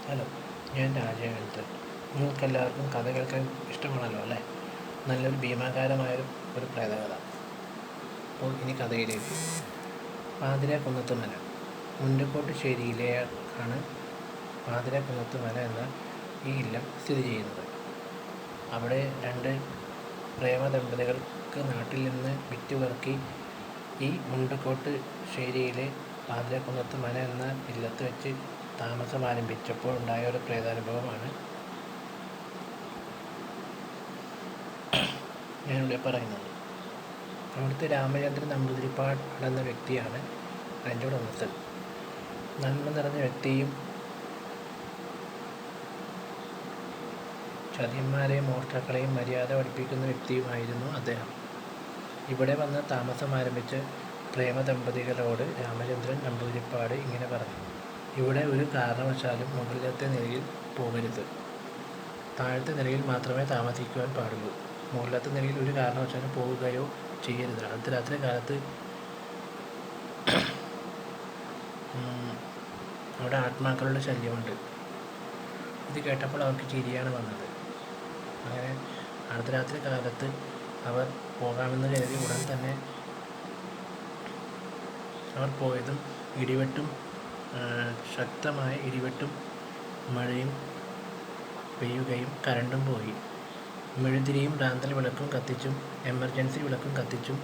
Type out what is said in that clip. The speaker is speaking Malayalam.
ഹലോ, ഞാൻ രാജേന്ദ്രൻ. നിങ്ങൾക്കെല്ലാവർക്കും കഥ കേൾക്കാൻ ഇഷ്ടമാണല്ലോ അല്ലേ? നല്ലൊരു ഭീമാകാരമായൊരു പ്രേതകഥ. അപ്പോൾ ഇനി കഥയിലേക്ക്. പാതിരാകുന്നത്ത് മല. മുണ്ടക്കോട്ടുശ്ശേരിയിലെ ആണ് പാതിരാകുന്നത്ത് മല എന്ന ഈ ഇല്ലം സ്ഥിതി ചെയ്യുന്നത്. അവിടെ രണ്ട് പ്രേമദമ്പതികൾക്ക് നാട്ടിൽ നിന്ന് വിറ്റുപെറുക്കി ഈ മുണ്ടക്കോട്ടുശ്ശേരിയിലെ പാതിരാകുന്നത്ത് മല എന്ന ഇല്ലത്ത് വെച്ച് താമസം ആരംഭിച്ചപ്പോൾ ഉണ്ടായ ഒരു പ്രേതാനുഭവമാണ് ഞാനിവിടെ പറയുന്നത്. അവിടുത്തെ രാമചന്ദ്രൻ നമ്പൂതിരിപ്പാട് എന്ന വ്യക്തിയാണ് അതിൻ്റെ ഉടമസ്ഥൻ. നന്മ നിറഞ്ഞ വ്യക്തിയും ചതിയന്മാരെയും മോഷ്ടാക്കളെയും മര്യാദ പഠിപ്പിക്കുന്ന വ്യക്തിയുമായിരുന്നു അദ്ദേഹം. ഇവിടെ വന്ന് താമസം ആരംഭിച്ച പ്രേമദമ്പതികളോട് രാമചന്ദ്രൻ നമ്പൂതിരിപ്പാട് ഇങ്ങനെ പറഞ്ഞു: ഇവിടെ ഒരു കാരണവശാലും മുകളിലത്തെ നിലയിൽ പോകരുത്. താഴത്തെ നിലയിൽ മാത്രമേ താമസിക്കുവാൻ പാടുള്ളൂ. മുകളിലത്തെ നിലയിൽ ഒരു കാരണവശാലും പോവുകയോ ചെയ്യരുത്. അർദ്ധരാത്രി കാലത്ത് അവിടെ ആത്മാക്കളുടെ ശല്യമുണ്ട്. ഇത് കേട്ടപ്പോൾ അവർക്ക് ചിരിയാണ് വന്നത്. അങ്ങനെ അർദ്ധരാത്രി കാലത്ത് അവർ പോകാമെന്ന് കരുതി ഉടൻ തന്നെ അവർ പോയതും ശക്തമായ ഇടിവെട്ടും മഴയും പെയ്യുകയും കരണ്ടും പോയി. മെഴുതിരിയും റാന്തൽ വിളക്കും കത്തിച്ചും എമർജൻസി വിളക്കും കത്തിച്ചും